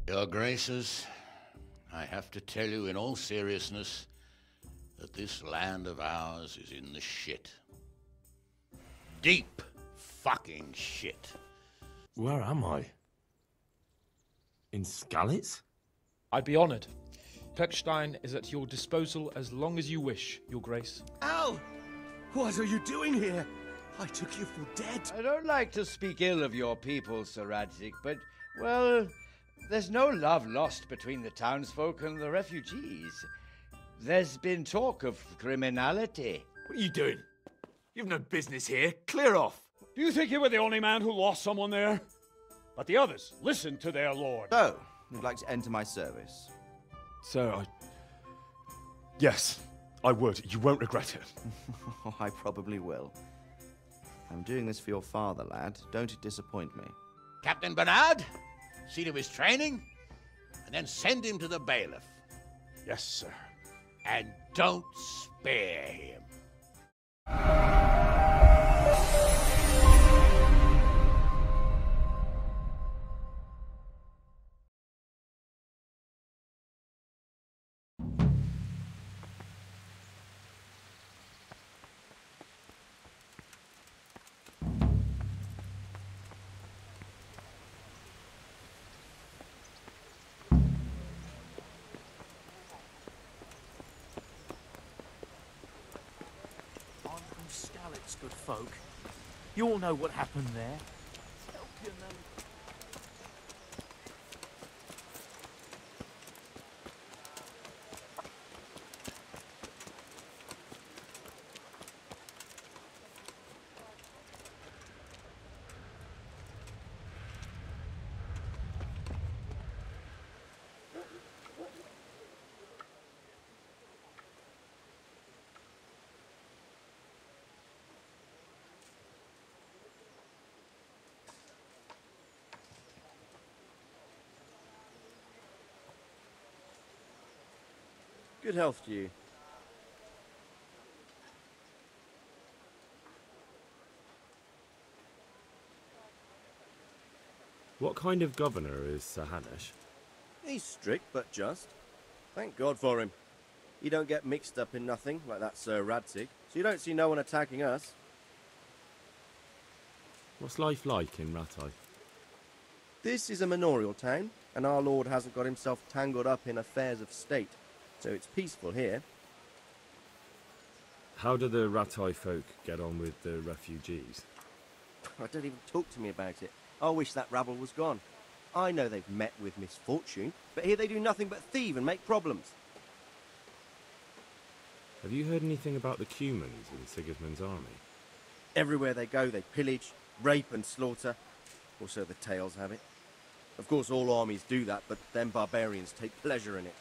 Your Graces, I have to tell you in all seriousness that this land of ours is in the shit. Deep fucking shit. Where am I? In Skalitz? I'd be honoured. Kleckstein is at your disposal as long as you wish, Your Grace. Al! What are you doing here? I took you for dead. I don't like to speak ill of your people, Sir Radzik, but, well, there's no love lost between the townsfolk and the refugees. There's been talk of criminality. What are you doing? You've no business here. Clear off. Do you think you were the only man who lost someone there? But the others listened to their lord. So, you'd like to enter my service? Sir, Yes, I would. You won't regret it. Oh, I probably will. I'm doing this for your father, lad. Don't disappoint me. Captain Bernard, see to his training, and then send him to the bailiff. Yes, sir. And don't spare him. Skalitz, good folk. You all know what happened there. Help you know. Good health to you. What kind of governor is Sir Hanush? He's strict but just. Thank God for him. He don't get mixed up in nothing like that Sir Radzik, so you don't see no one attacking us. What's life like in Ratai? This is a manorial town, and our lord hasn't got himself tangled up in affairs of state, so it's peaceful here. How do the Ratai folk get on with the refugees? Don't even talk to me about it. I wish that rabble was gone. I know they've met with misfortune, but here they do nothing but thieve and make problems. Have you heard anything about the Cumans in Sigismund's army? Everywhere they go, they pillage, rape and slaughter. Or so the tales have it. Of course, all armies do that, but them barbarians take pleasure in it.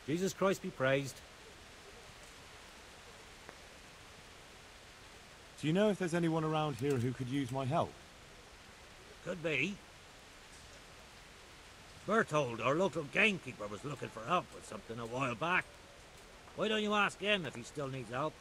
Jesus Christ be praised. Do you know if there's anyone around here who could use my help? Could be. Berthold, our local gamekeeper, was looking for help with something a while back. Why don't you ask him if he still needs help?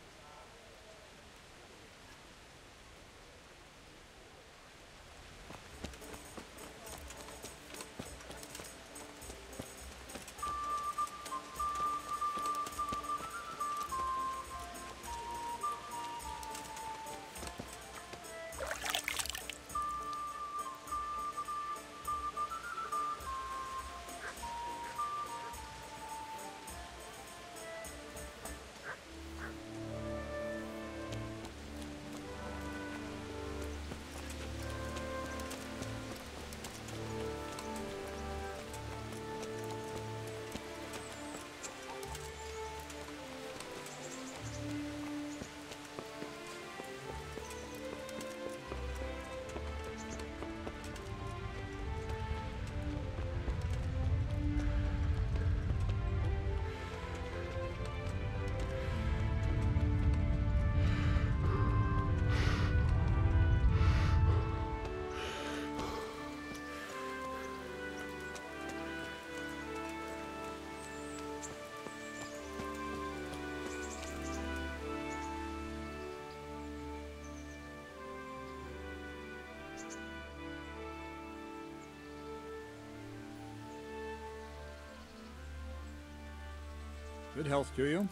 Good health to you.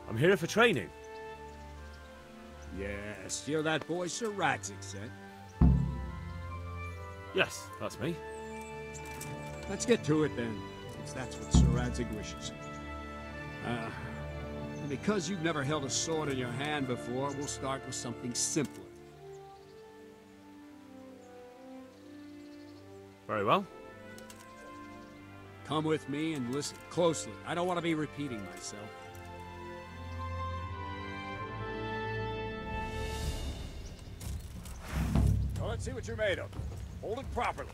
I'm here for training. Yes, you're that boy Sir Radzik said. Yes, that's me. Let's get to it then, since that's what Sir Radzik wishes. And because you've never held a sword in your hand before, we'll start with something simpler. Very well. Come with me and listen closely. I don't want to be repeating myself. Well, let's see what you're made of. Hold it properly.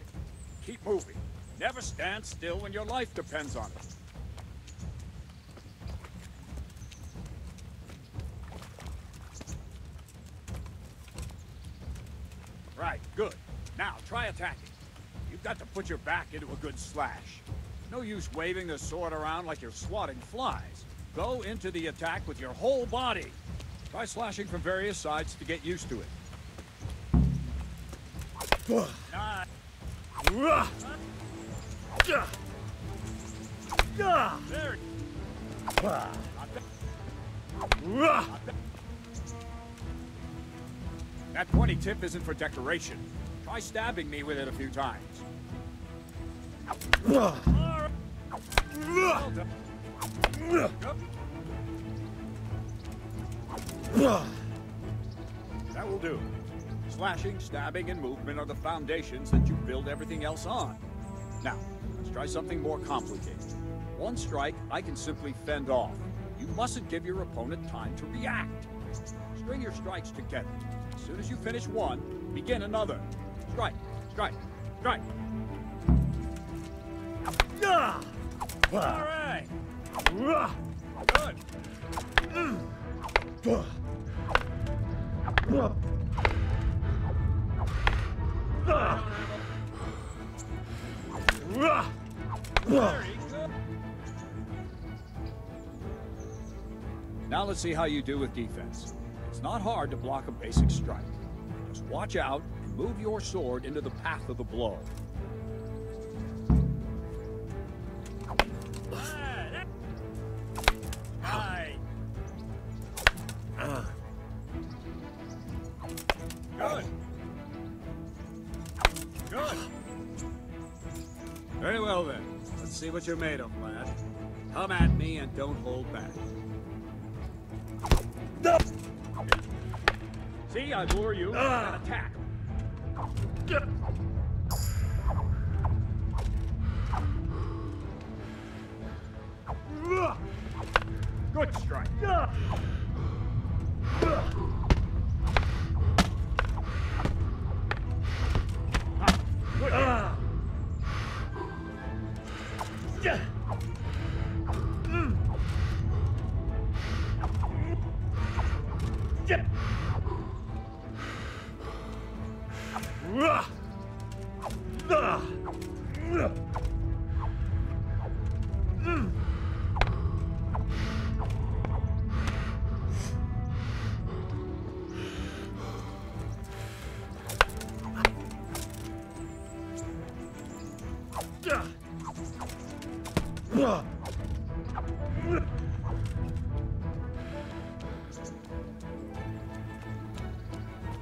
Keep moving. Never stand still when your life depends on it. Right, good. Now, try attacking. You've got to put your back into a good slash. No use waving the sword around like you're swatting flies. Go into the attack with your whole body. Try slashing from various sides to get used to it. Nice. There. That pointy tip isn't for decoration. Try stabbing me with it a few times. Well done. That will do. Slashing, stabbing, and movement are the foundations that you build everything else on. Now, let's try something more complicated. One strike, I can simply fend off. You mustn't give your opponent time to react. String your strikes together. As soon as you finish one, begin another. Strike, strike, strike. All right. Good. Very good. Now let's see how you do with defense. It's not hard to block a basic strike. Just watch out and move your sword into the path of the blow. Good. Good. Very well then. Let's see what you're made of, lad. Come at me and don't hold back. See, I lure you and attack. Good strike. Good.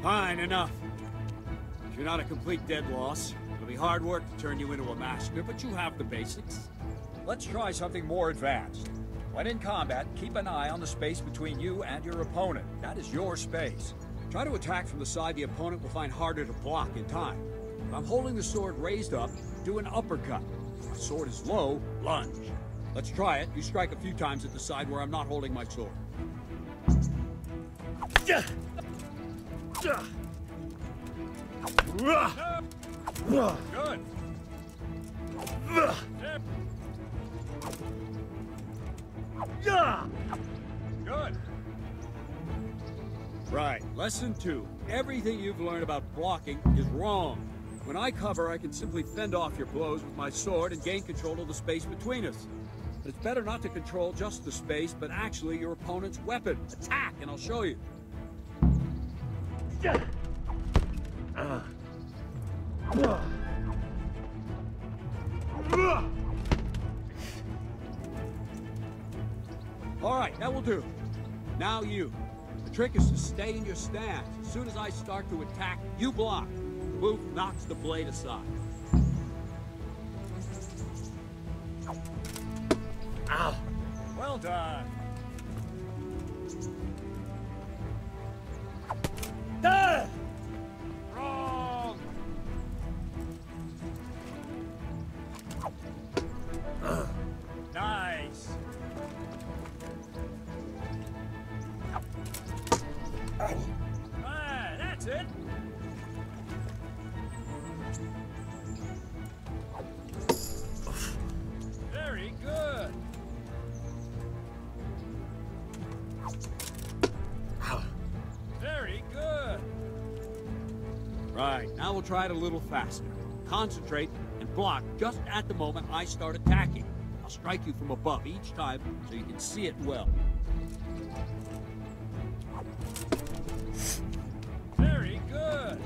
Fine, enough. You're not a complete dead loss. It'll be hard work to turn you into a master, but you have the basics. Let's try something more advanced. When in combat, keep an eye on the space between you and your opponent. That is your space. Try to attack from the side the opponent will find harder to block in time. If I'm holding the sword raised up, do an uppercut. If my sword is low, lunge. Let's try it. You strike a few times at the side where I'm not holding my sword. Good. Good. Right. Lesson 2. Everything you've learned about blocking is wrong. When I cover, I can simply fend off your blows with my sword and gain control of the space between us. But it's better not to control just the space, but actually your opponent's weapon. Attack, and I'll show you. All right, that will do. Now you. The trick is to stay in your stance. As soon as I start to attack, you block. The move knocks the blade aside. Ow. Well done. Wrong. Nice. Ah, that's it. Very good. Very good. Right, now we'll try it a little faster. Concentrate and block just at the moment I start attacking. I'll strike you from above each time so you can see it well. Very good.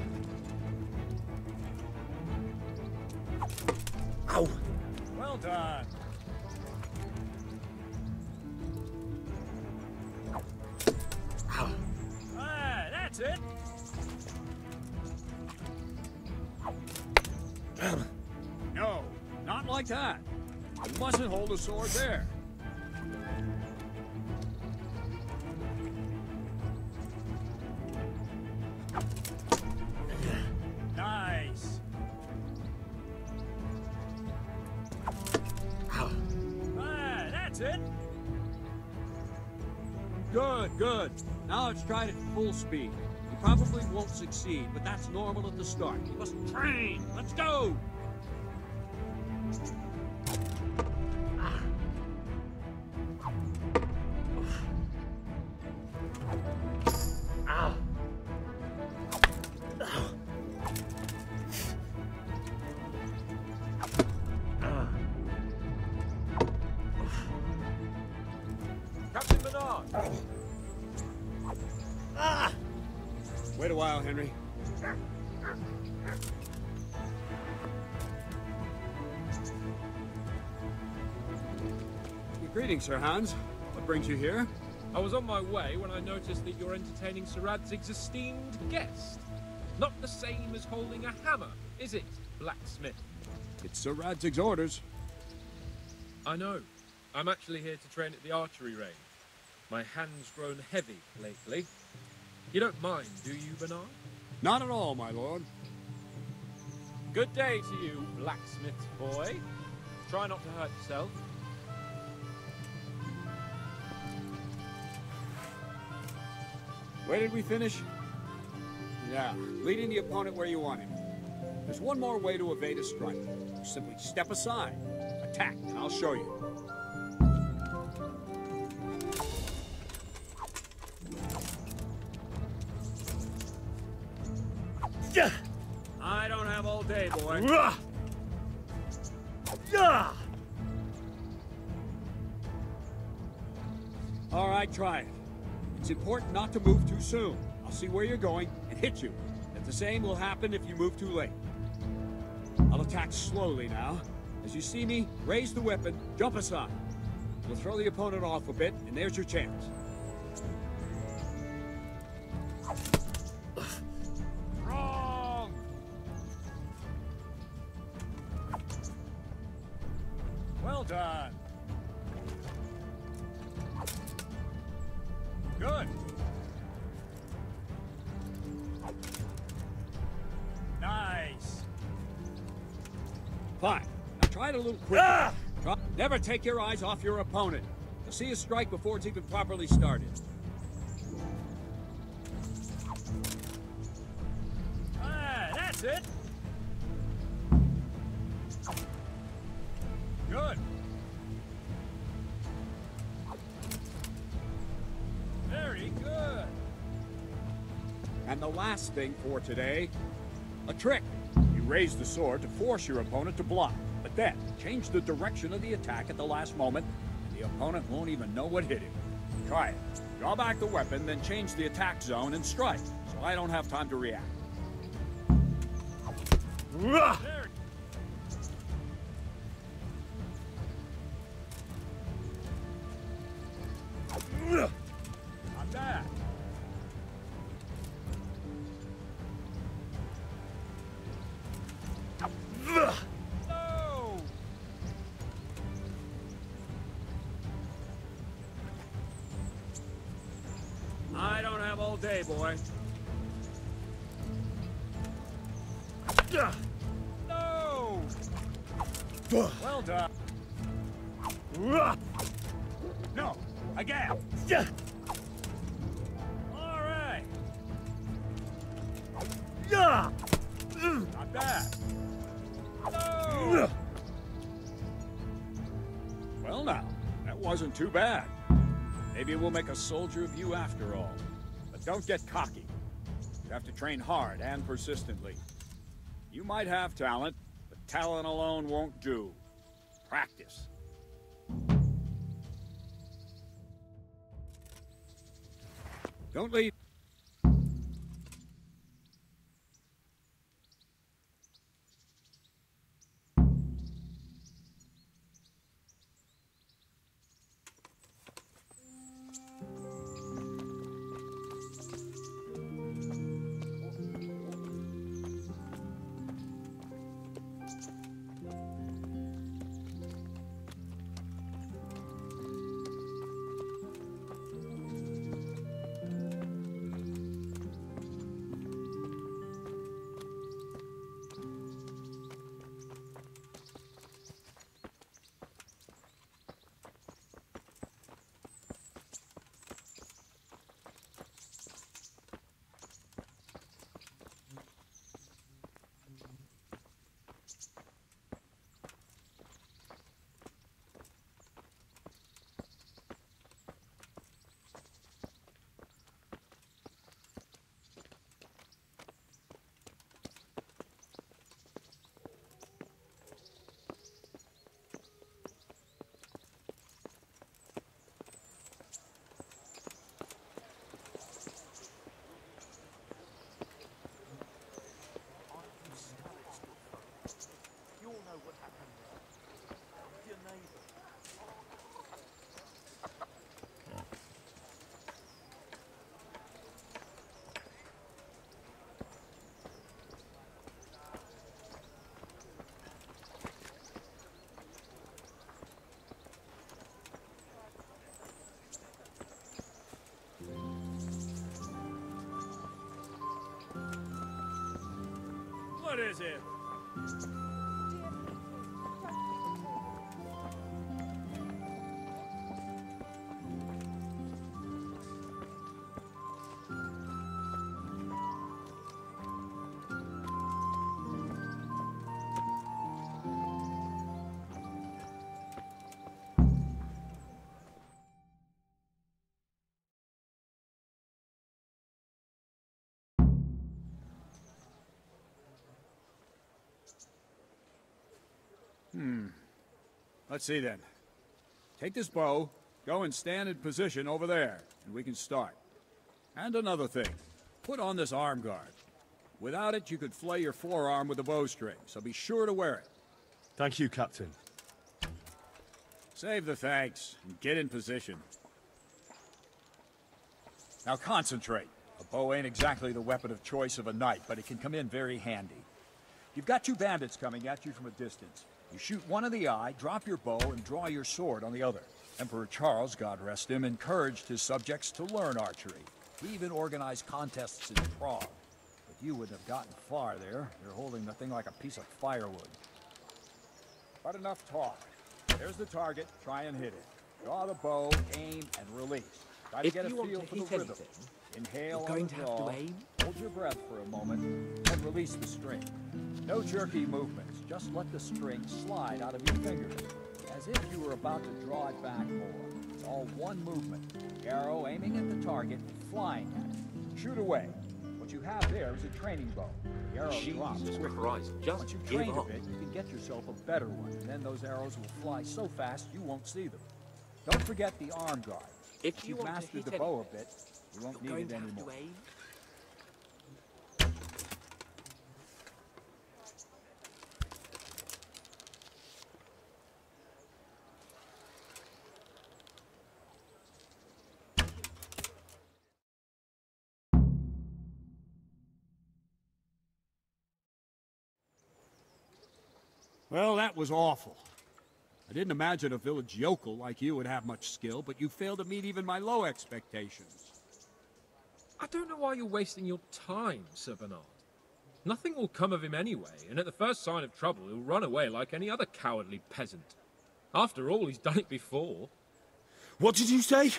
Ow! Well done. Ah, that's it. No, not like that. You mustn't hold the sword there. Nice. Ah, that's it. Good, good. Now let's try it at full speed. You probably won't succeed, but that's normal at the start. You must train. Let's go! Captain Bernard. Wait a while, Henry. Greetings, Sir Hans. What brings you here? I was on my way when I noticed that you're entertaining Sir Radzig's esteemed guest. Not the same as holding a hammer, is it, blacksmith? It's Sir Radzig's orders. I know. I'm actually here to train at the archery range. My hand's grown heavy lately. You don't mind, do you, Bernard? Not at all, my lord. Good day to you, blacksmith boy. Try not to hurt yourself. Where did we finish? Yeah, leading the opponent where you want him. There's one more way to evade a strike. You simply step aside. Attack, and I'll show you. I don't have all day, boy. All right, try it. It's important not to move too soon. I'll see where you're going and hit you. And the same will happen if you move too late. I'll attack slowly now. As you see me, raise the weapon, jump aside. You'll throw the opponent off a bit, and there's your chance. Wrong! Well done. Good. Nice. Fine. Now try it a little quicker. Never take your eyes off your opponent. You'll see a strike before it's even properly started. Ah, that's it. Good. Very good. And the last thing for today, a trick. You raise the sword to force your opponent to block, but then change the direction of the attack at the last moment, and the opponent won't even know what hit him. Try it. Draw back the weapon, then change the attack zone and strike, so I don't have time to react. There. Not bad. No! I don't have all day, boy. No! Well done. No, again. All right. Not bad. No! Well now, that wasn't too bad. Maybe we'll make a soldier of you after all. But don't get cocky. You have to train hard and persistently. You might have talent, but talent alone won't do. Practice. Don't leave. What is it? Let's see then. Take this bow, go and stand in position over there, and we can start. And another thing, put on this arm guard. Without it, you could flay your forearm with a bowstring, so be sure to wear it. Thank you, Captain. Save the thanks, and get in position. Now concentrate. A bow ain't exactly the weapon of choice of a knight, but it can come in very handy. You've got two bandits coming at you from a distance. You shoot one in the eye, drop your bow, and draw your sword on the other. Emperor Charles, God rest him, encouraged his subjects to learn archery. He even organized contests in Prague. But you wouldn't have gotten far there. You're holding the thing like a piece of firewood. But enough talk. There's the target. Try and hit it. Draw the bow, aim, and release. Try to get a feel for the rhythm. Inhale on the draw, hold your breath for a moment, and release the string. No jerky movements, just let the string slide out of your fingers, as if you were about to draw it back more. It's all one movement. The arrow aiming at the target, flying at it. Shoot away. What you have there is a training bow. The arrow drops quickly. Christ, just Once you've give trained up. a bit, you can get yourself a better one, and then those arrows will fly so fast you won't see them. Don't forget the arm guard. If Once you you've want to mastered hit the bow a anything, bit, you won't you're need going it to have anymore. to aim. Well, that was awful. I didn't imagine a village yokel like you would have much skill, but you failed to meet even my low expectations. I don't know why you're wasting your time, Sir Bernard. Nothing will come of him anyway, and at the first sign of trouble, he'll run away like any other cowardly peasant. After all, he's done it before. What did you say?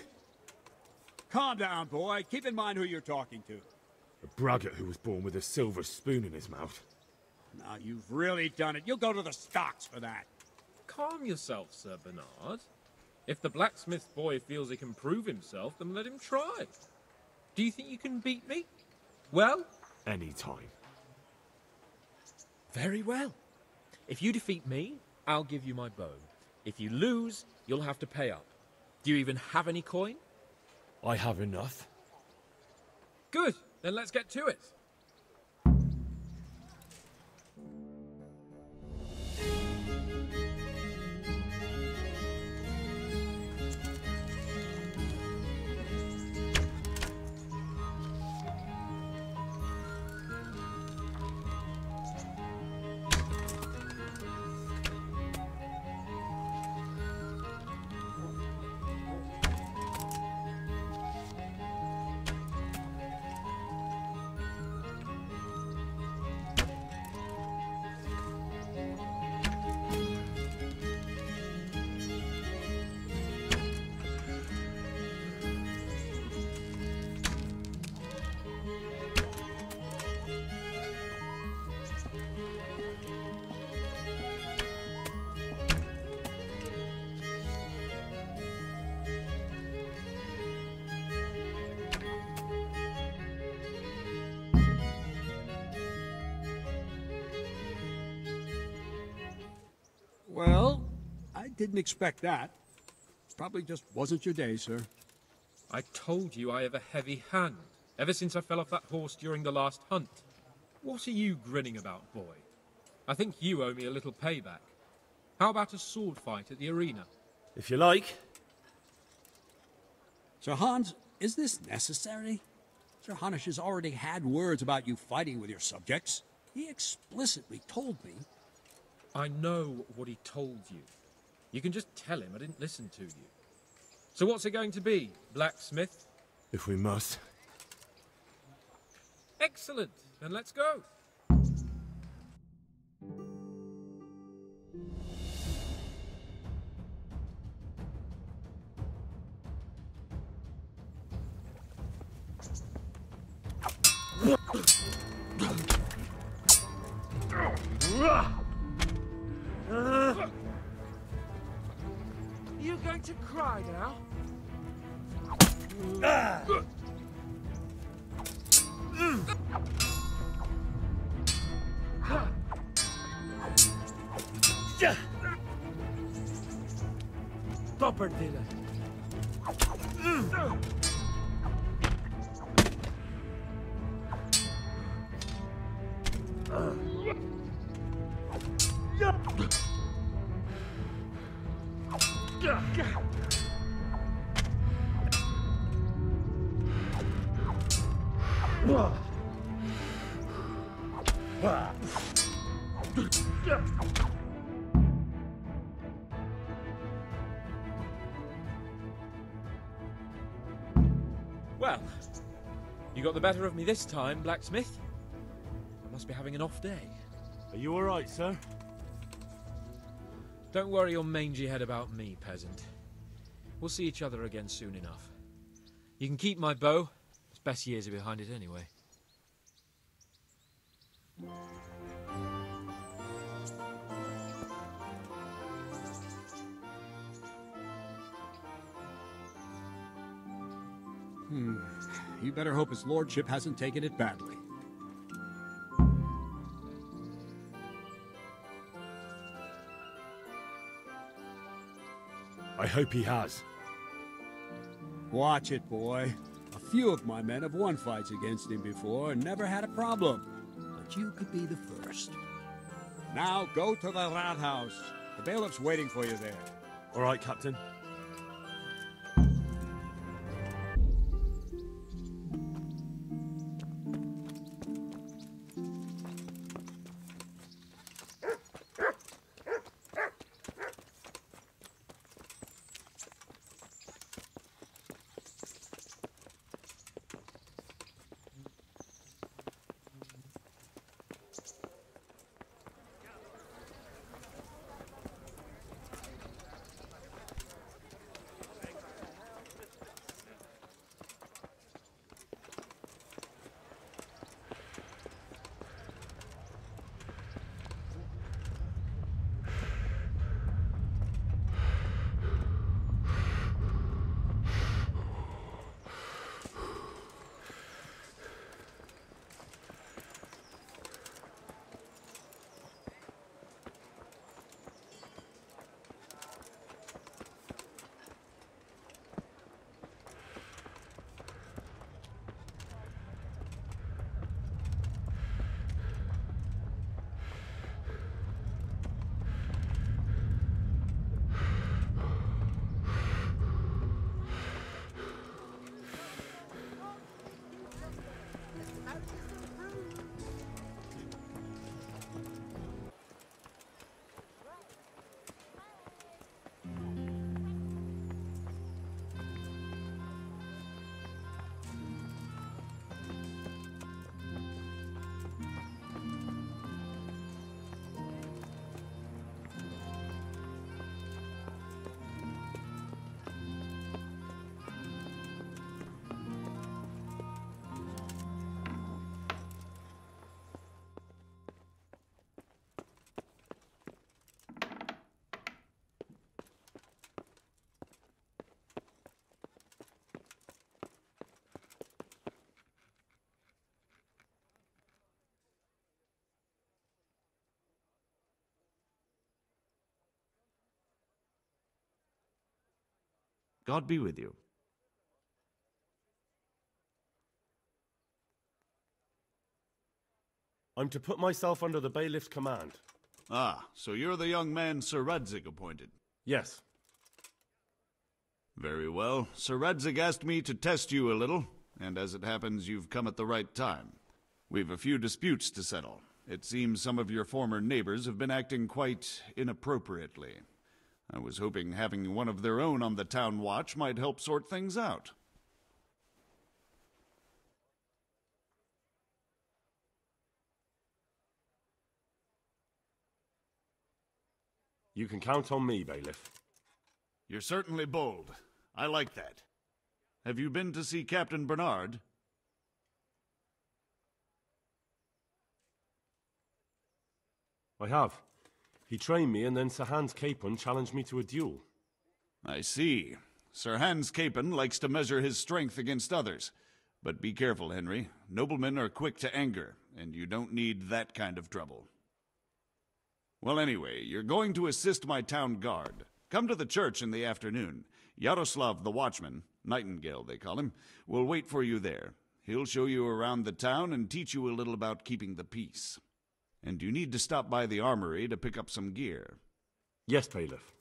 Calm down, boy. Keep in mind who you're talking to. A braggart who was born with a silver spoon in his mouth. Now, you've really done it. You'll go to the stocks for that. Calm yourself, Sir Bernard. If the blacksmith boy feels he can prove himself, then let him try. Do you think you can beat me? Well? Any time. Very well. If you defeat me, I'll give you my bow. If you lose, you'll have to pay up. Do you even have any coin? I have enough. Good. Then let's get to it. Well, I didn't expect that. Probably just wasn't your day, sir. I told you I have a heavy hand, ever since I fell off that horse during the last hunt. What are you grinning about, boy? I think you owe me a little payback. How about a sword fight at the arena? If you like. Sir Hans, is this necessary? Sir Hanush has already had words about you fighting with your subjects. He explicitly told me. I know what he told you. You can just tell him I didn't listen to you. So what's it going to be, blacksmith? If we must. Excellent. Then let's go. You going to cry now? Stop her, Dylan. Well, you got the better of me this time, blacksmith. I must be having an off day. Are you alright, sir? Don't worry your mangy head about me, peasant. We'll see each other again soon enough. You can keep my bow. Its best years are behind it anyway. You better hope his lordship hasn't taken it badly. I hope he has. Watch it, boy. A few of my men have won fights against him before and never had a problem. But you could be the first. Now go to the Rathaus. The bailiff's waiting for you there. Alright, Captain. God be with you. I'm to put myself under the bailiff's command. Ah, so you're the young man Sir Radzig appointed. Yes. Very well. Sir Radzig asked me to test you a little, and as it happens, you've come at the right time. We've a few disputes to settle. It seems some of your former neighbors have been acting quite inappropriately. I was hoping having one of their own on the town watch might help sort things out. You can count on me, bailiff. You're certainly bold. I like that. Have you been to see Captain Bernard? I have. He trained me, and then Sir Hans Capon challenged me to a duel. I see. Sir Hans Capon likes to measure his strength against others. But be careful, Henry. Noblemen are quick to anger, and you don't need that kind of trouble. Well, anyway, you're going to assist my town guard. Come to the church in the afternoon. Yaroslav the watchman, Nightingale they call him, will wait for you there. He'll show you around the town and teach you a little about keeping the peace. And you need to stop by the armory to pick up some gear. Yes, Bailiff.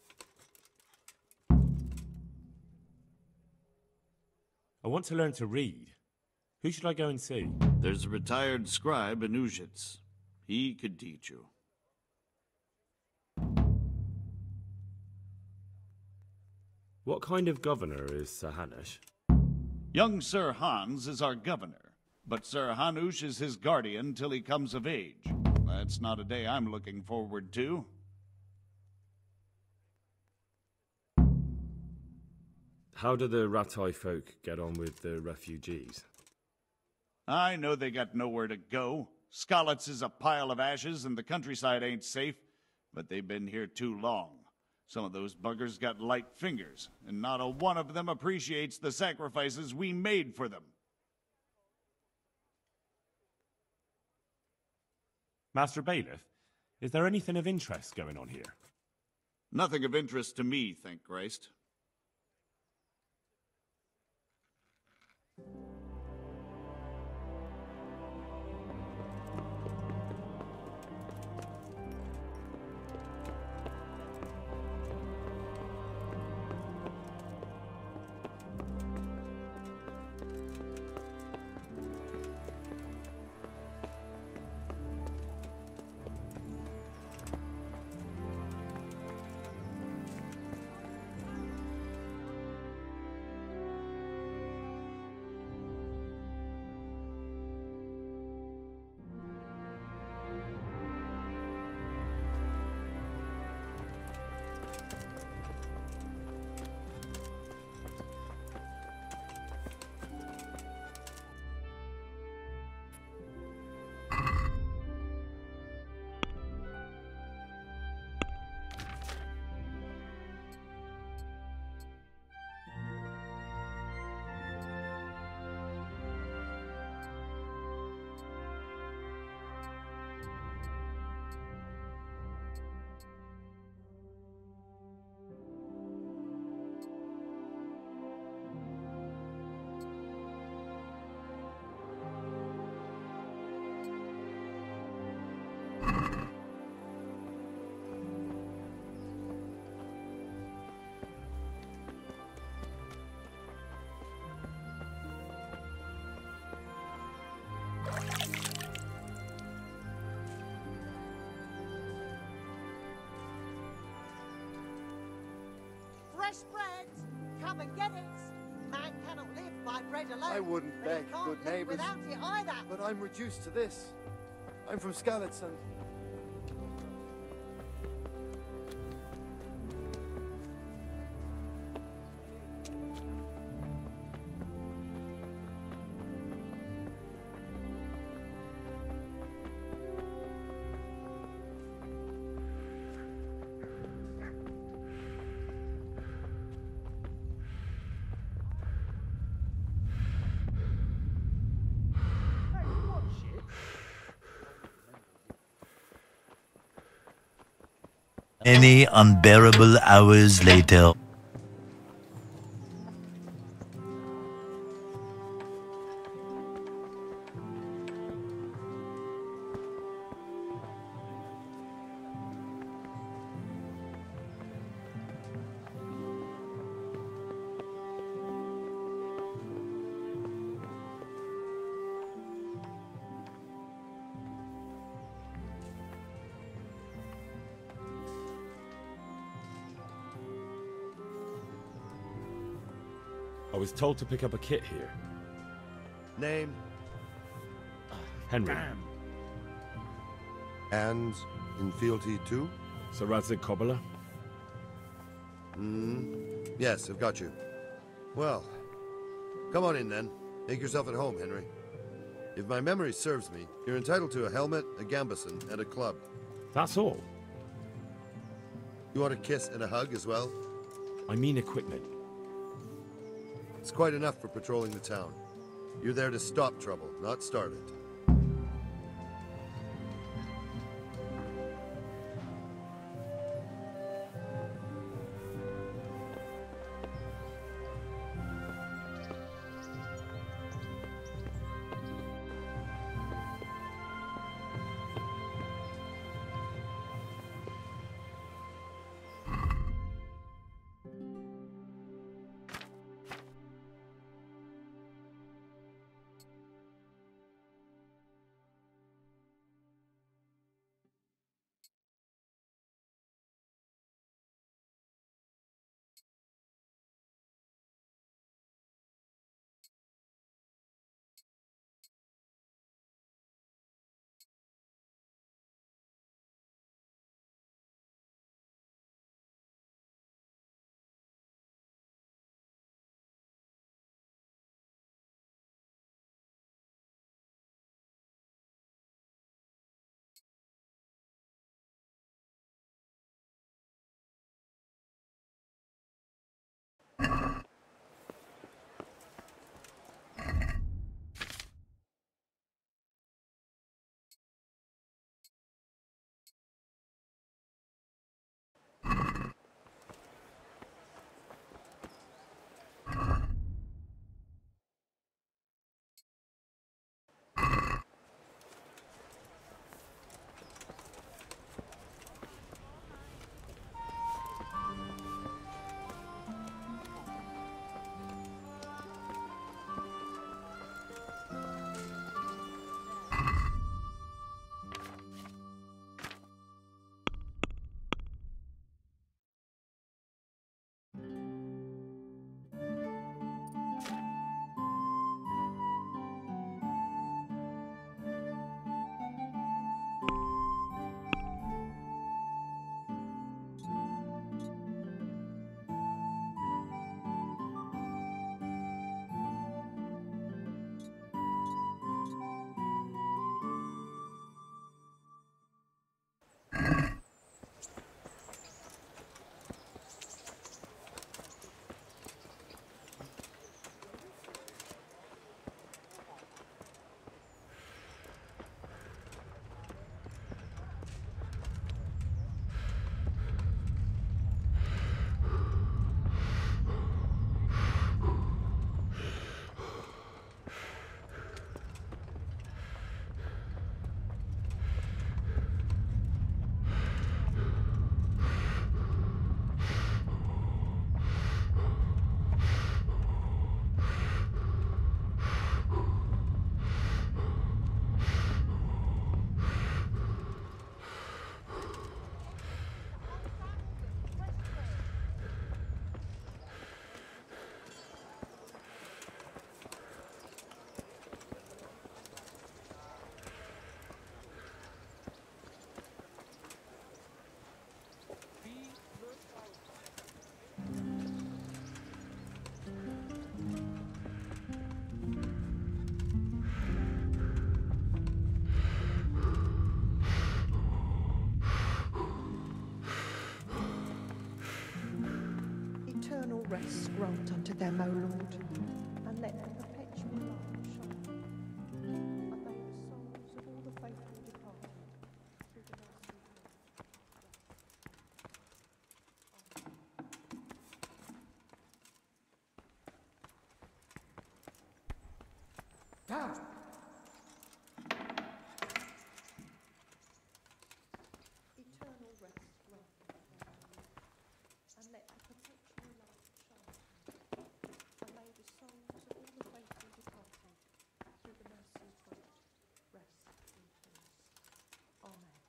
I want to learn to read. Who should I go and see? There's a retired scribe in Uzhitz. He could teach you. What kind of governor is Sir Hanush? Young Sir Hans is our governor, but Sir Hanush is his guardian till he comes of age. That's not a day I'm looking forward to. How do the Ratai folk get on with the refugees? I know they got nowhere to go. Skalitz is a pile of ashes and the countryside ain't safe, but they've been here too long. Some of those buggers got light fingers, and not a one of them appreciates the sacrifices we made for them. Master Bailiff, is there anything of interest going on here? Nothing of interest to me, thank Christ. Fresh bread! Come and get it! Man cannot live by bread alone. I wouldn't but he beg, can't good live neighbours. without it either. But I'm reduced to this. I'm from Skalitz and... Many unbearable hours later. I was told to pick up a kit here. Name? Henry. And in fealty too? Sir Radzik Cobbler? Yes, I've got you. Well, come on in then. Make yourself at home, Henry. If my memory serves me, you're entitled to a helmet, a gambeson, and a club. That's all? You want a kiss and a hug as well? I mean equipment. It's quite enough for patrolling the town. You're there to stop trouble, not start it. rest grant unto them, O Lord, and let the perpetual light shine. And may the souls of all the faithful departed through the mercy of God. Down! Eternal rest grant unto them, O Lord, and let the perpetual light shine. And may the souls of all the faithful departed, through the mercy of God, rest in peace. Amen.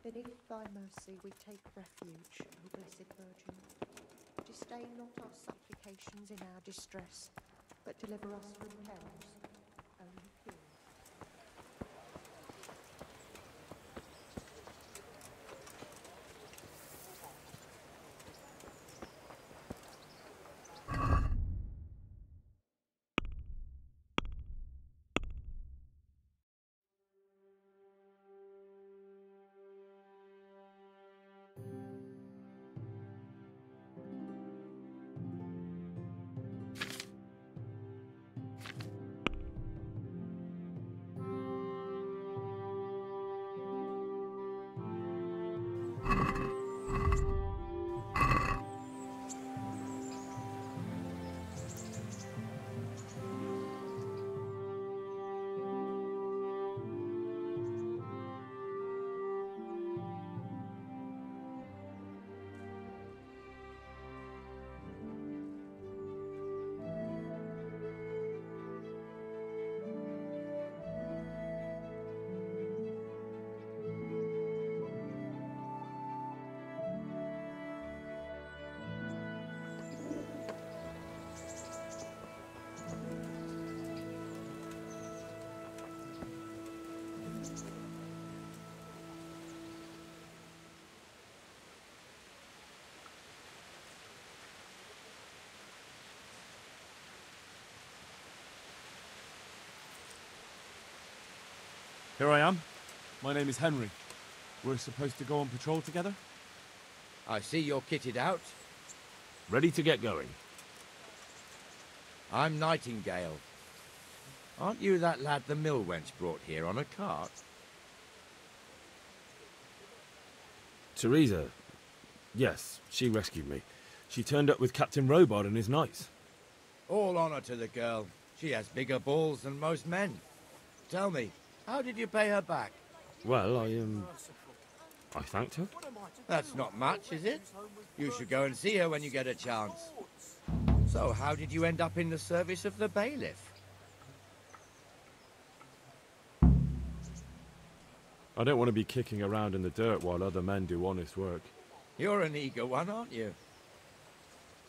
Beneath thy mercy we take refuge, O Blessed Virgin. Disdain not our supplications in our distress, but deliver us from perils, only King. Here I am. My name is Henry. We're supposed to go on patrol together? I see you're kitted out. Ready to get going. I'm Nightingale. Aren't you that lad the mill wench brought here on a cart? Teresa. Yes, she rescued me. She turned up with Captain Robard and his knights. All honor to the girl. She has bigger balls than most men. Tell me, how did you pay her back? Well, I thanked her. That's not much, is it? You should go and see her when you get a chance. So, how did you end up in the service of the bailiff? I don't want to be kicking around in the dirt while other men do honest work. You're an eager one, aren't you?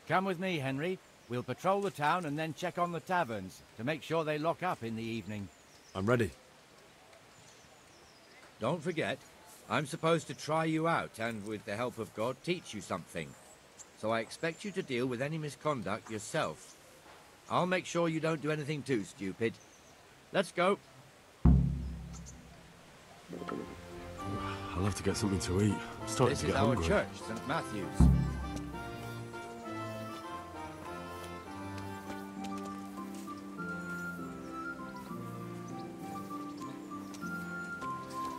Come with me, Henry. We'll patrol the town and then check on the taverns to make sure they lock up in the evening. I'm ready. Don't forget, I'm supposed to try you out and, with the help of God, teach you something. So I expect you to deal with any misconduct yourself. I'll make sure you don't do anything too stupid. Let's go. I'll have to get something to eat. I'm starting to get hungry. This is our church, St. Matthew's.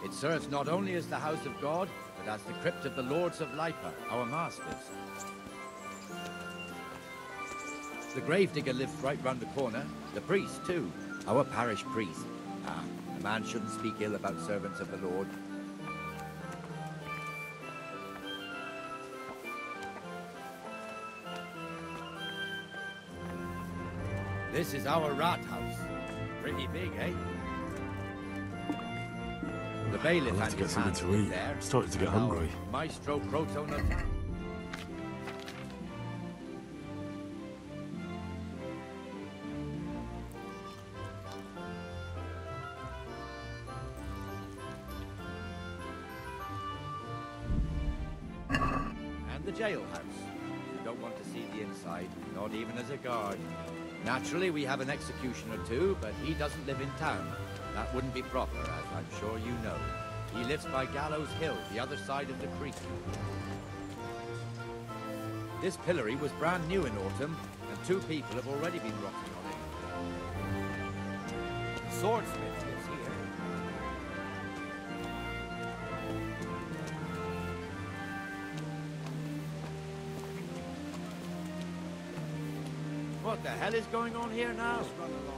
It serves not only as the house of God, but as the crypt of the Lords of Lipa, our masters. The gravedigger lives right round the corner. The priest, too. Our parish priest. Ah, a man shouldn't speak ill about servants of the Lord. This is our rat house. Pretty big, eh? The bailiff I'll have and to get his something hands to live eat. there. I'm starting to get Our hungry. Maestro Protonotaro. And the jailhouse. You don't want to see the inside, not even as a guard. Naturally, we have an executioner too, but he doesn't live in town. That wouldn't be proper, as I'm sure you know. He lives by Gallows Hill, the other side of the creek. This pillory was brand new in autumn, and 2 people have already been rotting on it. The swordsmith lives here. What the hell is going on here now?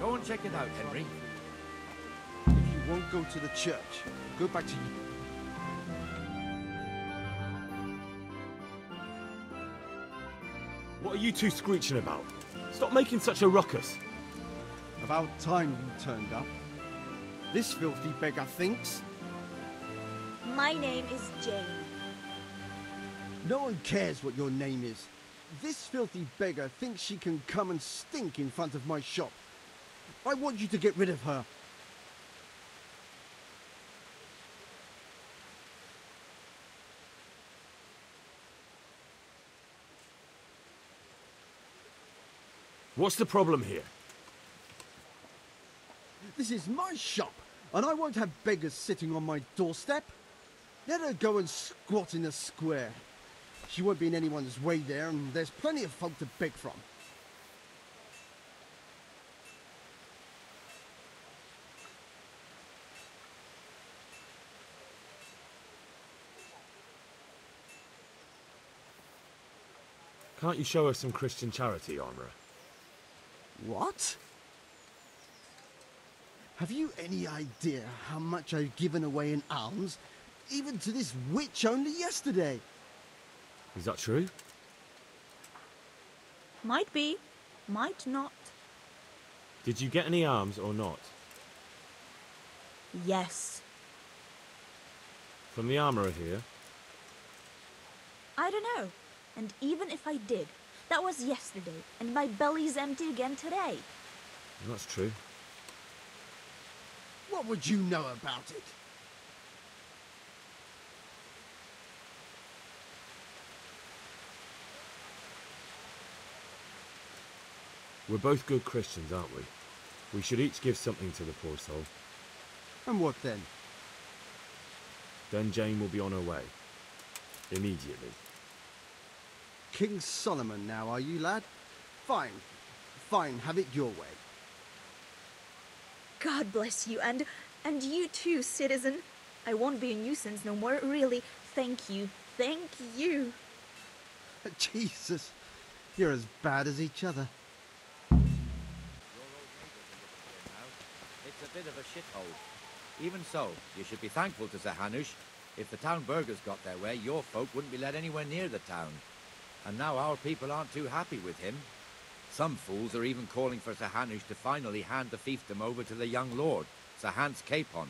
Go and check it out, Henry. If you won't go to the church, go back to you. What are you two screeching about? Stop making such a ruckus. About time you turned up. This filthy beggar thinks. My name is Jane. No one cares what your name is. This filthy beggar thinks she can come and stink in front of my shop. I want you to get rid of her. What's the problem here? This is my shop, and I won't have beggars sitting on my doorstep. Let her go and squat in the square. She won't be in anyone's way there, and there's plenty of folk to beg from. Can't you show us some Christian charity, Armourer? What? Have you any idea how much I've given away in alms, even to this witch only yesterday? Is that true? Might be, might not. Did you get any alms or not? Yes. From the Armourer here? I don't know. And even if I did, that was yesterday, and my belly's empty again today. That's true. What would you know about it? We're both good Christians, aren't we? We should each give something to the poor soul. And what then? Then Jane will be on her way. Immediately. King Solomon now, are you, lad? Fine. Fine, have it your way. God bless you, and you too, citizen. I won't be a nuisance no more, really. Thank you. Thank you. Jesus, you're as bad as each other. It's a bit of a shithole. Even so, you should be thankful to Sir Hanush. If the town burghers got their way, your folk wouldn't be let anywhere near the town. And now our people aren't too happy with him. Some fools are even calling for Sir Hanush to finally hand the fiefdom over to the young lord, Sir Hans Capon.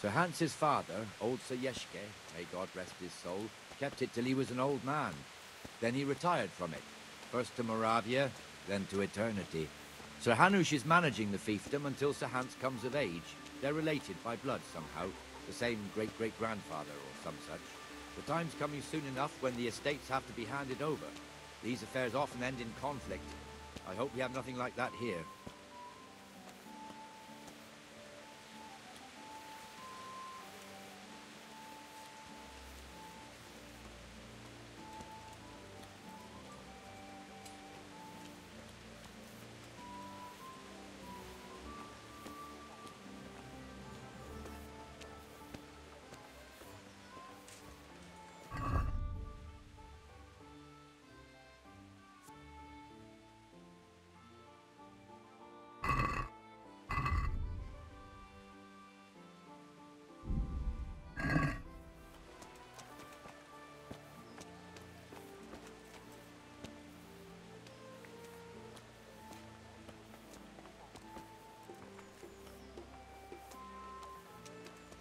Sir Hans's father, old Sir Yeshke, may God rest his soul, kept it till he was an old man. Then he retired from it, first to Moravia, then to eternity. Sir Hanush is managing the fiefdom until Sir Hans comes of age. They're related by blood somehow, the same great-great-grandfather or some such. The time's coming soon enough when the estates have to be handed over. These affairs often end in conflict. I hope we have nothing like that here.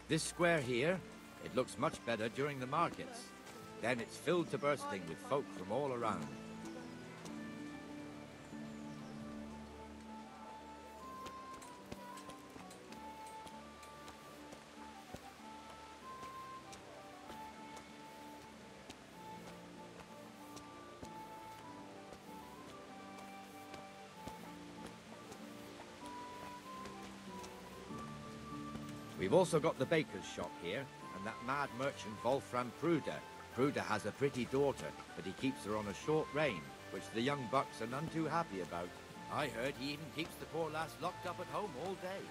This square here, it looks much better during the markets. Then it's filled to bursting with folk from all around. We've also got the baker's shop here, and that mad merchant Wolfram Pruder. Pruder has a pretty daughter, but he keeps her on a short rein, which the young bucks are none too happy about. I heard he even keeps the poor lass locked up at home all day.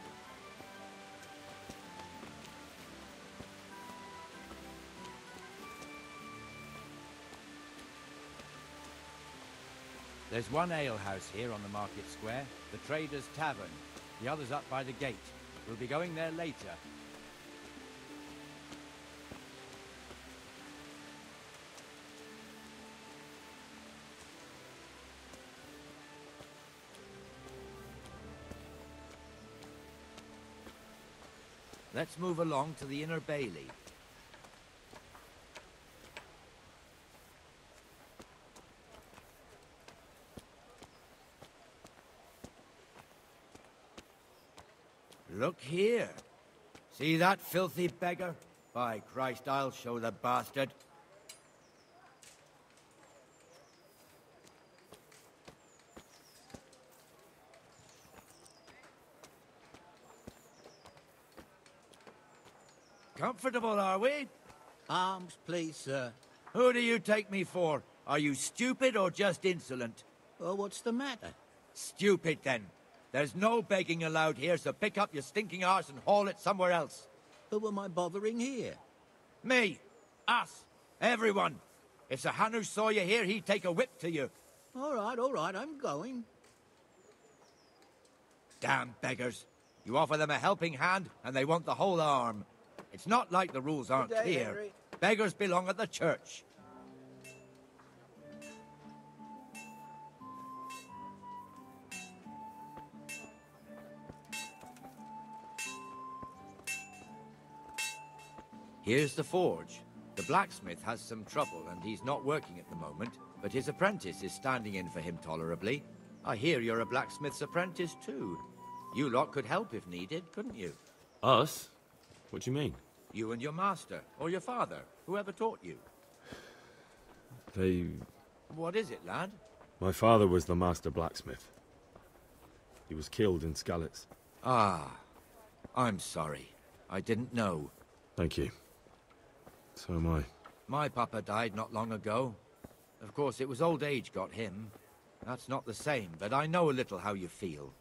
There's one alehouse here on the market square, the Trader's Tavern. The other's up by the gate. We'll be going there later. Let's move along to the Inner Bailey. Look here. See that filthy beggar? By Christ, I'll show the bastard. Comfortable, are we? Arms, please, sir. Who do you take me for? Are you stupid or just insolent? Well, what's the matter? Stupid, then. There's no begging allowed here, so pick up your stinking arse and haul it somewhere else. Who am I bothering here? Me. Us. Everyone. If Sir Hanush saw you here, he'd take a whip to you. All right, I'm going. Damn beggars. You offer them a helping hand, and they want the whole arm. It's not like the rules aren't Good day, clear. Henry. Beggars belong at the church. Here's the forge. The blacksmith has some trouble and he's not working at the moment, but his apprentice is standing in for him tolerably. I hear you're a blacksmith's apprentice too. You lot could help if needed, couldn't you? Us? What do you mean? You and your master, or your father, whoever taught you. They... What is it, lad? My father was the master blacksmith. He was killed in Skalitz. Ah, I'm sorry. I didn't know. Thank you. So am I. My papa died not long ago. Of course, it was old age got him. That's not the same, but I know a little how you feel.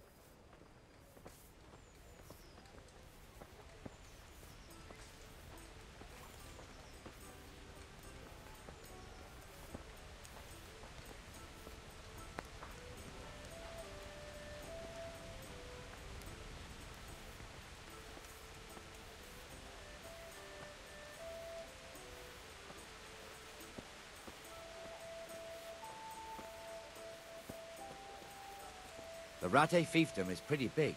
The Rate fiefdom is pretty big.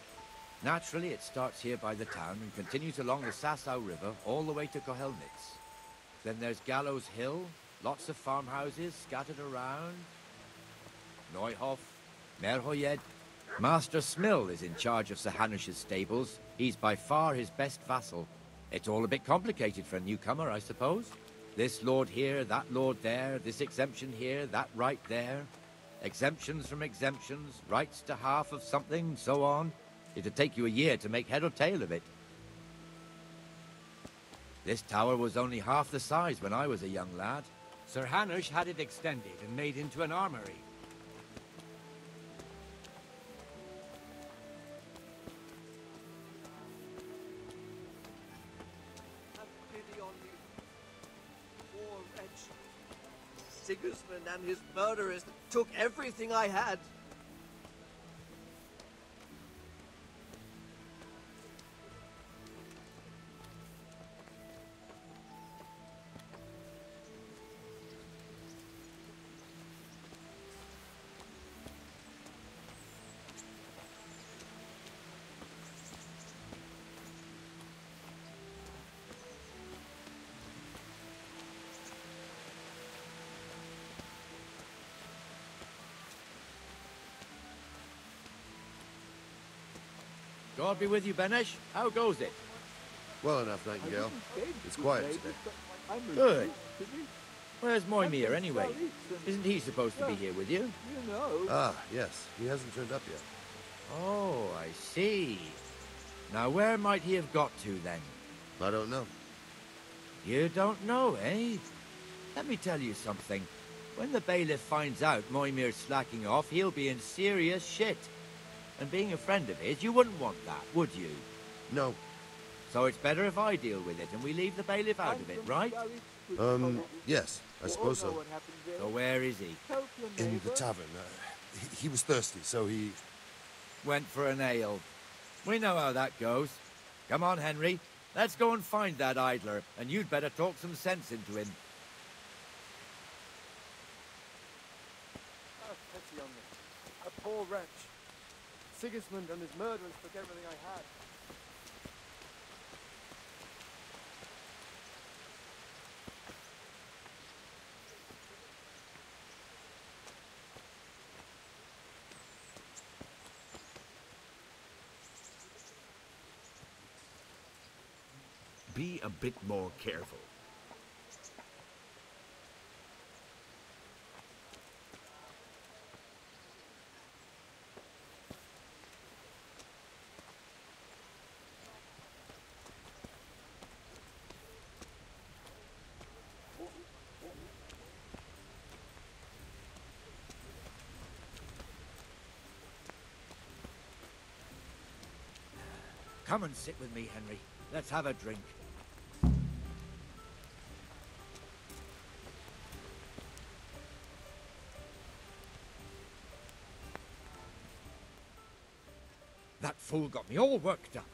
Naturally, it starts here by the town and continues along the Sasau River all the way to Kohelnitz. Then there's Gallows Hill, lots of farmhouses scattered around. Neuhof, Merhoyed. Master Smill is in charge of Sir Hanush's stables. He's by far his best vassal. It's all a bit complicated for a newcomer, I suppose. This lord here, that lord there, this exemption here, that right there. Exemptions from exemptions, rights to half of something, so on. It'd take you a year to make head or tail of it. This tower was only half the size when I was a young lad. Sir Hanush had it extended and made into an armory. Have pity on me. Poor wretch. Sigismund and his murderers took everything I had. God be with you, Benesh. How goes it? Well enough, Nightingale. It's quiet today. Good. Where's Moimir, anyway? Isn't he supposed to be here with you? Ah, yes. He hasn't turned up yet. Oh, I see. Now, where might he have got to, then? I don't know. You don't know, eh? Let me tell you something. When the bailiff finds out Moimir's slacking off, he'll be in serious shit. And being a friend of his, you wouldn't want that, would you? No. So it's better if I deal with it and we leave the bailiff out of it, right? Yes, I suppose so. So where is he? In the tavern. He was thirsty, so he... Went for an ale. We know how that goes. Come on, Henry. Let's go and find that idler, and you'd better talk some sense into him. Have pity on me. A poor wretch. Sigismund and his murderers took everything I had. Be a bit more careful. Come and sit with me, Henry. Let's have a drink. That fool got me all worked up.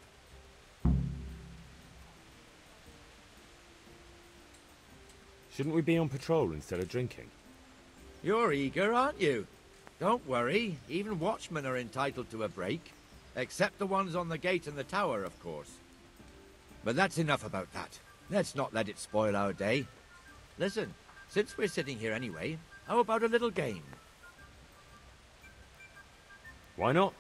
Shouldn't we be on patrol instead of drinking? You're eager, aren't you? Don't worry, even watchmen are entitled to a break. Except the ones on the gate and the tower, of course. But that's enough about that. Let's not let it spoil our day. Listen, since we're sitting here anyway, how about a little game? Why not?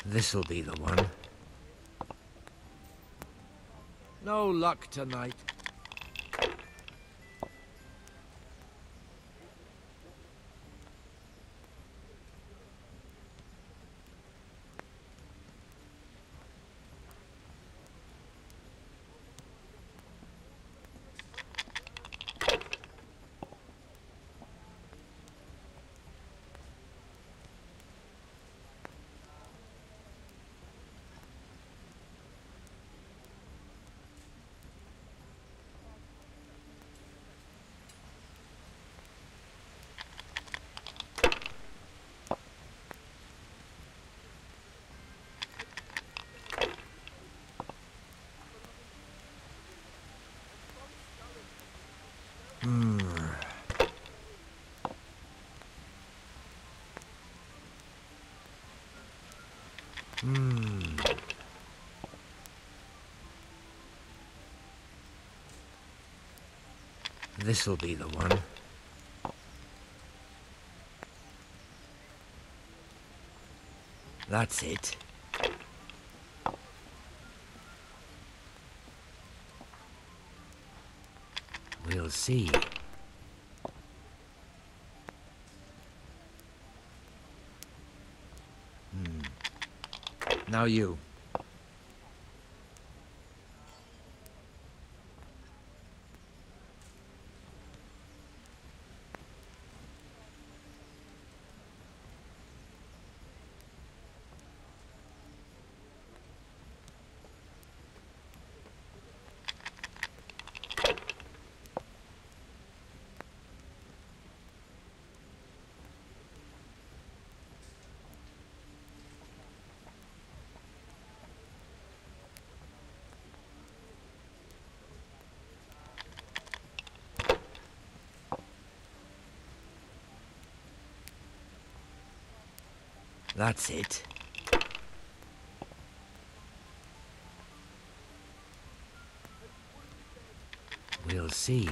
This'll be the one. No luck tonight. This'll be the one. That's it. We'll see. Now you. That's it. We'll see.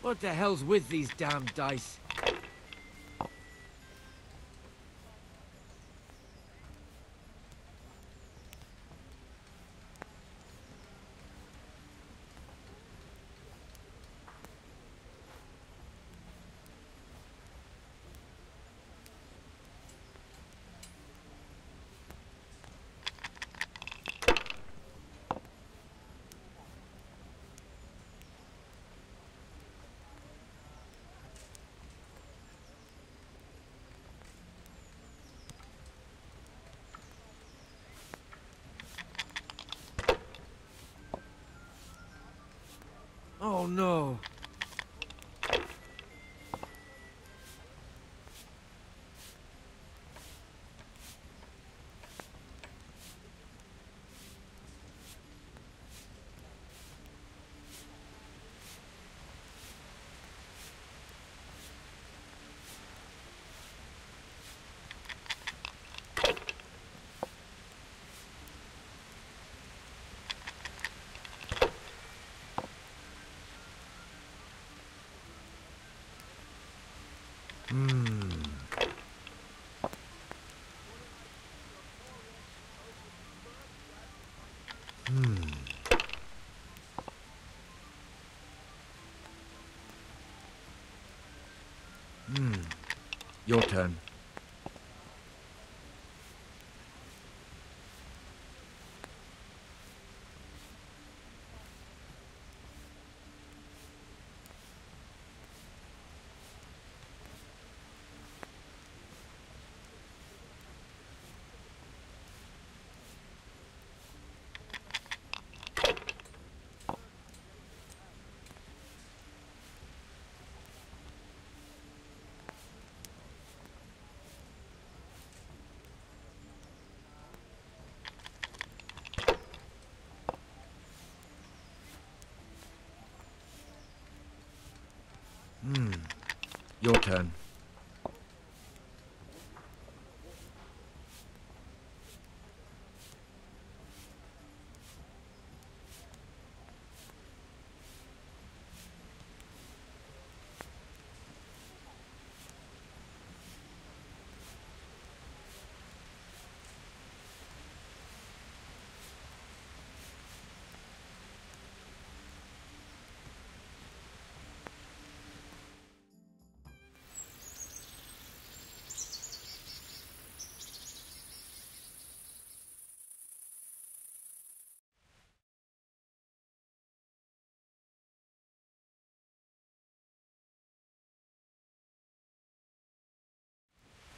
What the hell's with these damn dice? Oh no. Your turn. Your turn.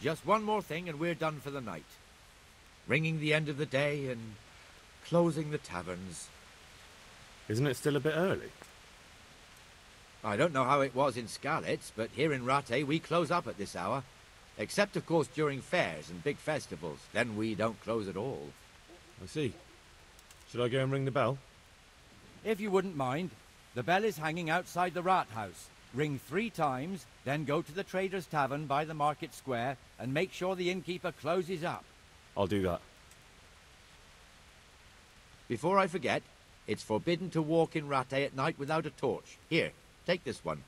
Just one more thing and we're done for the night. Ringing the end of the day and closing the taverns. Isn't it still a bit early? I don't know how it was in Skalitz, but here in Rattay we close up at this hour. Except, of course, during fairs and big festivals. Then we don't close at all. I see. Should I go and ring the bell? If you wouldn't mind, the bell is hanging outside the rat house. Ring 3 times, then go to the Trader's Tavern by the market square and make sure the innkeeper closes up. I'll do that. Before I forget, it's forbidden to walk in Rattay at night without a torch. Here, take this one.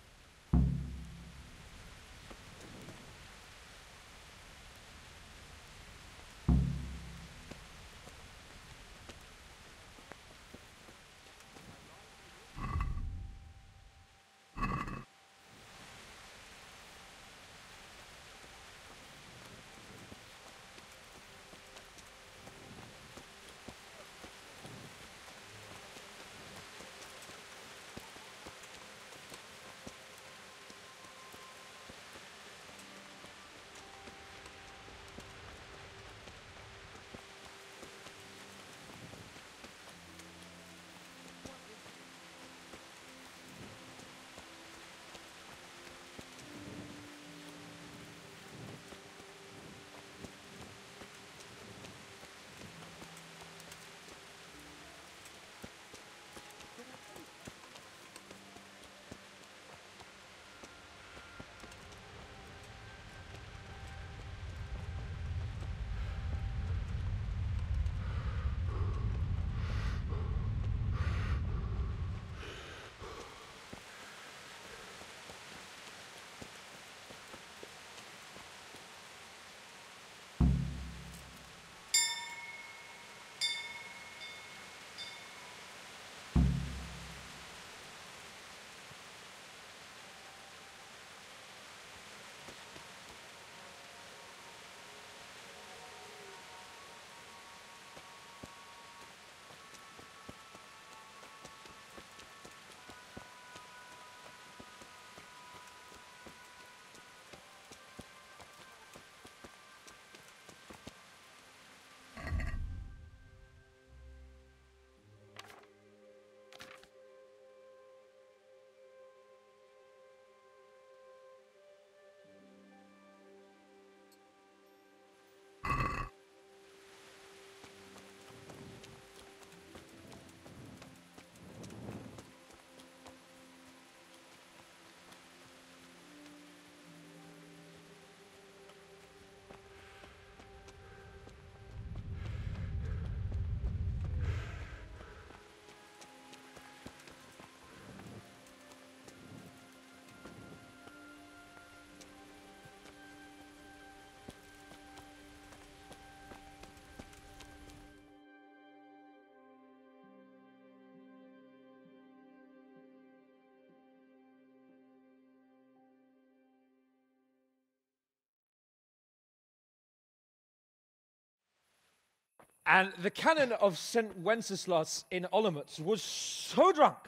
And the canon of St. Wenceslas in Olomouc was so drunk,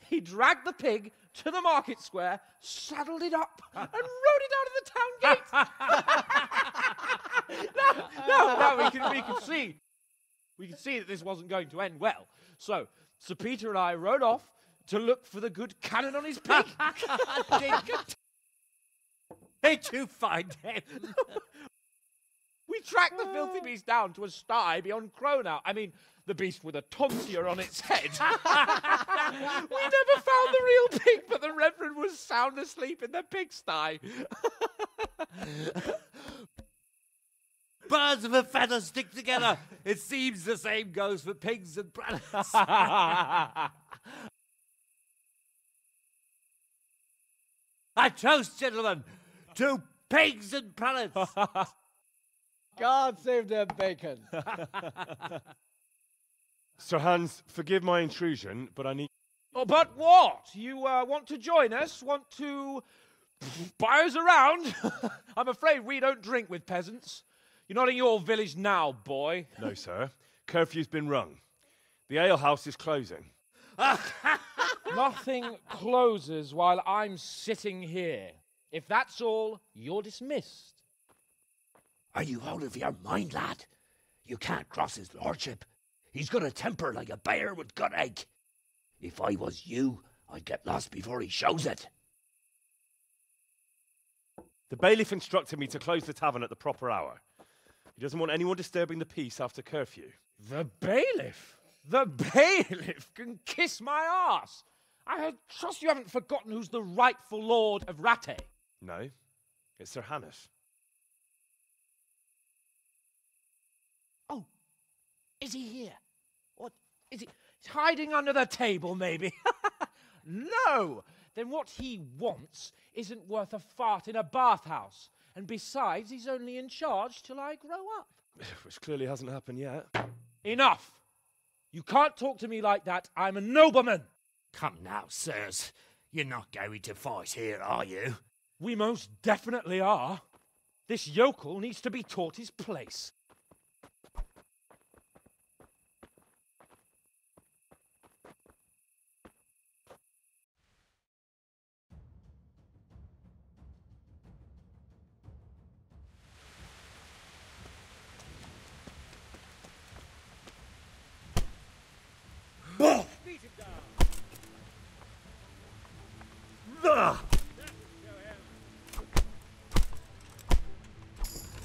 he dragged the pig to the market square, saddled it up, and rode it out of the town gate. now we can see that this wasn't going to end well. So Sir Peter and I rode off to look for the good canon on his pig. Did you find him? We tracked the filthy beast down to a sty beyond Cronau. I mean, the beast with a tonsure on its head. We never found the real pig, but the Reverend was sound asleep in the pigsty. Birds of a feather stick together. It seems the same goes for pigs and planets. I toast, gentlemen, to pigs and planets. God save their bacon. Sir Hans, forgive my intrusion, but I need... Oh, but what? You want to join us? Want to buy us around? I'm afraid we don't drink with peasants. You're not in your village now, boy. No, sir. Curfew's been rung. The alehouse is closing. Nothing closes while I'm sitting here. If that's all, you're dismissed. Are you out of your mind, lad? You can't cross his lordship. He's got a temper like a bear with gut ache. If I was you, I'd get lost before he shows it. The bailiff instructed me to close the tavern at the proper hour. He doesn't want anyone disturbing the peace after curfew. The bailiff? The bailiff can kiss my arse. I trust you haven't forgotten who's the rightful lord of Rattay. No, it's Sir Hannes. Oh, is he here? What, is he he's hiding under the table, maybe? No! Then what he wants isn't worth a fart in a bathhouse. And besides, he's only in charge till I grow up. Which clearly hasn't happened yet. Enough! You can't talk to me like that. I'm a nobleman. Come now, sirs. You're not going to fight here, are you? We most definitely are. This yokel needs to be taught his place.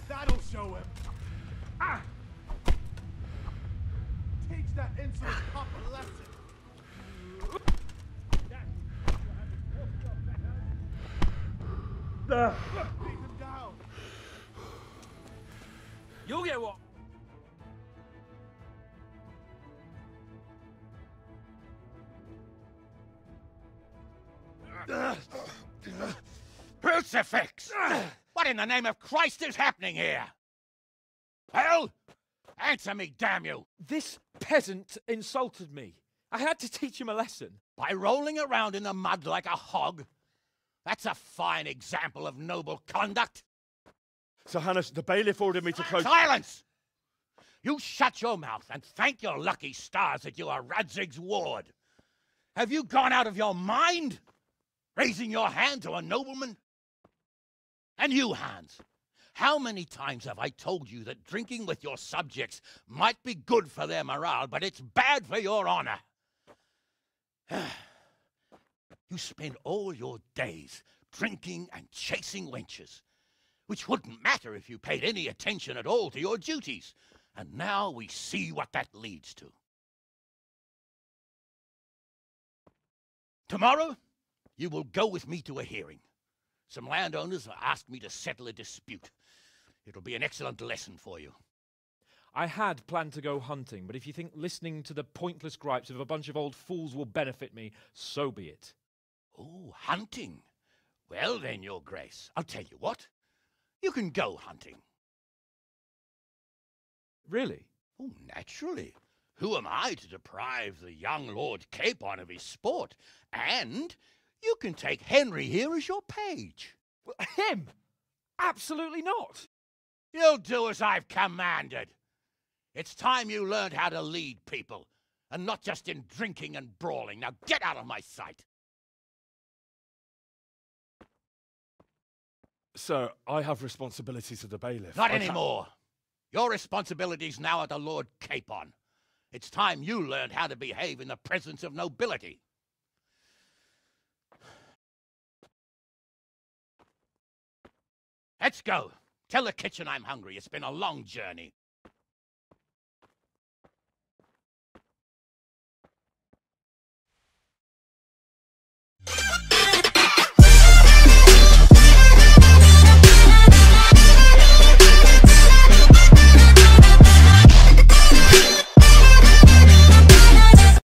That'll show him. Ah! Teach that insolent pup a lesson. Beat him down. You'll get what? Crucifix! What in the name of Christ is happening here? Well, answer me, damn you! This peasant insulted me. I had to teach him a lesson. By rolling around in the mud like a hog? That's a fine example of noble conduct. Sir Hannes, the bailiff ordered me to close... Silence! You shut your mouth and thank your lucky stars that you are Radzig's ward. Have you gone out of your mind? Raising your hand to a nobleman? And you, Hans, how many times have I told you that drinking with your subjects might be good for their morale, but it's bad for your honor? You spend all your days drinking and chasing wenches, which wouldn't matter if you paid any attention at all to your duties. And now we see what that leads to. Tomorrow, you will go with me to a hearing. Some landowners have asked me to settle a dispute. It'll be an excellent lesson for you. I had planned to go hunting, but if you think listening to the pointless gripes of a bunch of old fools will benefit me, so be it. Oh, hunting. Well then, Your Grace, I'll tell you what. You can go hunting. Really? Oh, naturally. Who am I to deprive the young Lord Capon of his sport? And you can take Henry here as your page. Well, him? Absolutely not. You'll do as I've commanded. It's time you learned how to lead people, and not just in drinking and brawling. Now get out of my sight. Sir, I have responsibilities to the bailiff. Not anymore. Your responsibilities now are to Lord Capon. It's time you learned how to behave in the presence of nobility. Let's go. Tell the kitchen I'm hungry. It's been a long journey.